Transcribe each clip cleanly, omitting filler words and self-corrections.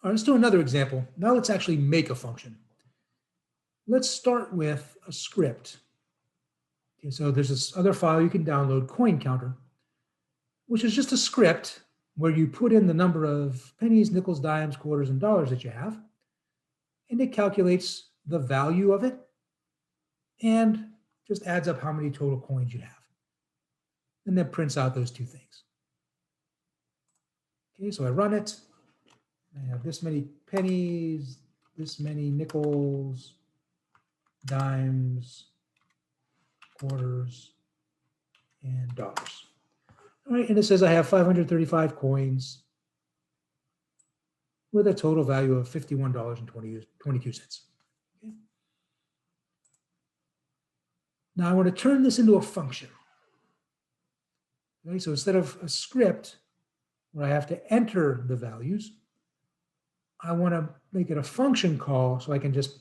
All right, let's do another example. Now let's actually make a function. Let's start with a script. Okay, so there's this other file you can download, coin counter, which is just a script where you put in the number of pennies, nickels, dimes, quarters, and dollars that you have, and it calculates the value of it and just adds up how many total coins you have, and then prints out those two things. Okay, so I run it. I have this many pennies, this many nickels, dimes, quarters, and dollars. All right, and it says I have 535 coins with a total value of $51.22. Okay. Now I want to turn this into a function. Okay, so instead of a script where I have to enter the values, I want to make it a function call so I can just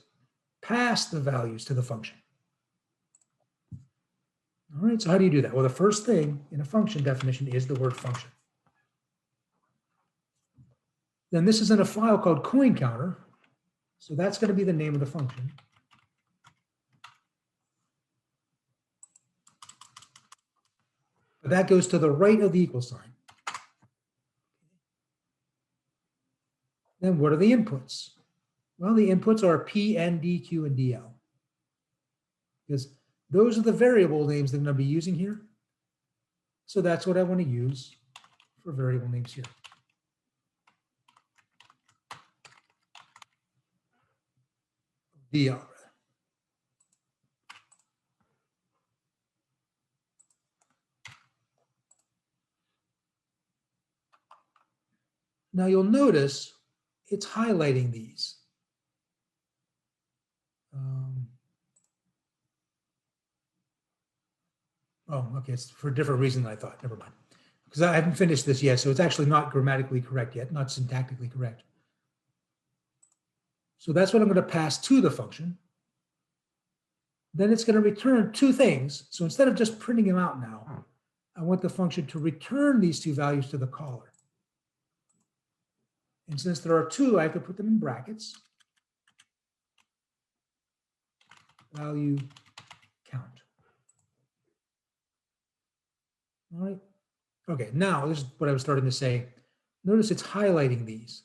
pass the values to the function. All right, so how do you do that? Well, the first thing in a function definition is the word function. Then this is in a file called coin counter, so that's going to be the name of the function. But that goes to the right of the equal sign. Then what are the inputs? Well, the inputs are P, N, D, Q, and DL. Because those are the variable names that I'm going to be using here. So that's what I want to use for variable names here. DL. Now you'll notice it's highlighting these. Oh, okay, it's for a different reason than I thought. Never mind. Because I haven't finished this yet, so it's actually not grammatically correct yet, not syntactically correct. So that's what I'm going to pass to the function. Then it's going to return two things. So instead of just printing them out now, I want the function to return these two values to the caller. And since there are two, I have to put them in brackets. Value count. All right. Okay, now this is what I was starting to say. Notice it's highlighting these.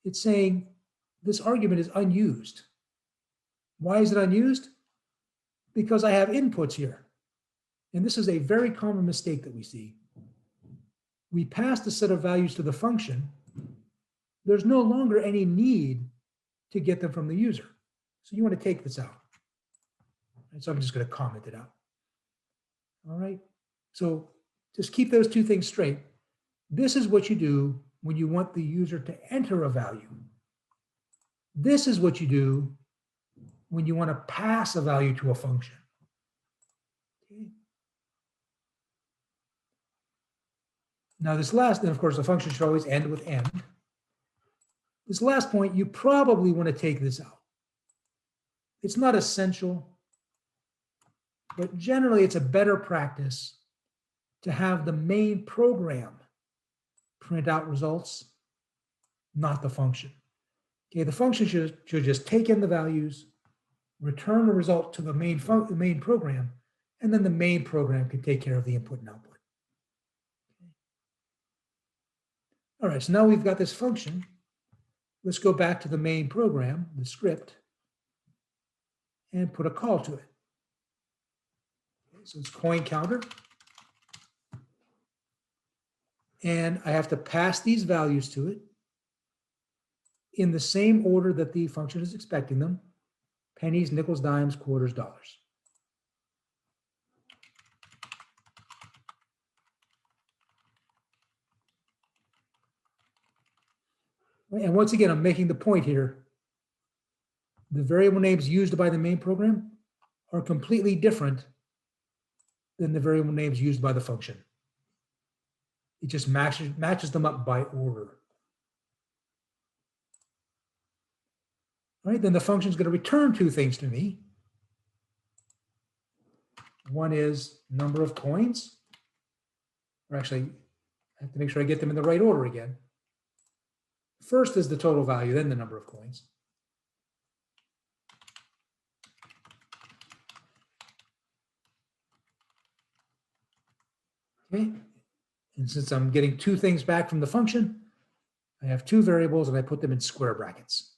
It's saying this argument is unused. Why is it unused? Because I have inputs here. And this is a very common mistake that we see. We passed a set of values to the function. There's no longer any need to get them from the user. So you want to take this out. And so I'm just going to comment it out. All right. So just keep those two things straight. This is what you do when you want the user to enter a value. This is what you do when you want to pass a value to a function. Okay. Now this last, and of course the function should always end with end. This last point, you probably want to take this out. It's not essential, but generally it's a better practice to have the main program print out results, not the function. Okay, the function should just take in the values, return the result to the main program, and then the main program can take care of the input and output. Okay. All right, so now we've got this function. Let's go back to the main program, the script, and put a call to it. Okay, so it's coin counter. And I have to pass these values to it in the same order that the function is expecting them: pennies, nickels, dimes, quarters, dollars. And once again, I'm making the point here. The variable names used by the main program are completely different than the variable names used by the function. It just matches them up by order. All right, then the function is going to return two things to me. One is number of coins, or actually, I have to make sure I get them in the right order again. First is the total value, then the number of coins. Okay. And since I'm getting two things back from the function, I have two variables and I put them in square brackets.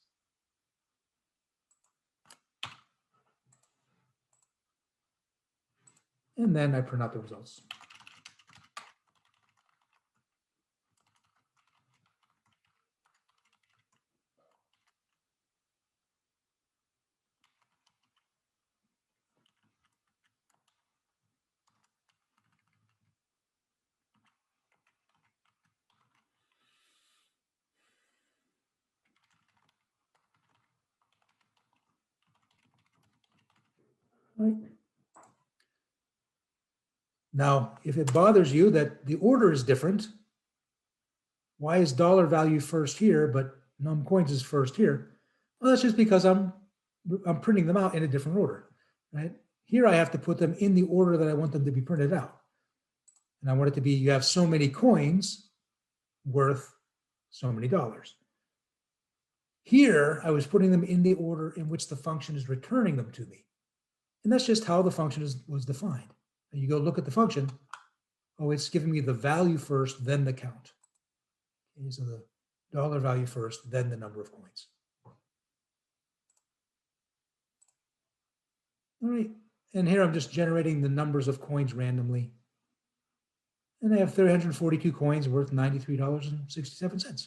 And then I print out the results. Right. Now, if it bothers you that the order is different, why is dollar value first here, but num coins is first here? Well, that's just because I'm printing them out in a different order, right? Here I have to put them in the order that I want them to be printed out. And I want it to be, you have so many coins worth so many dollars. Here, I was putting them in the order in which the function is returning them to me. And that's just how the function was defined. And you go look at the function, oh, it's giving me the value first, then the count. Okay, so the dollar value first, then the number of coins. All right, and here I'm just generating the numbers of coins randomly. And I have 342 coins worth $93.67.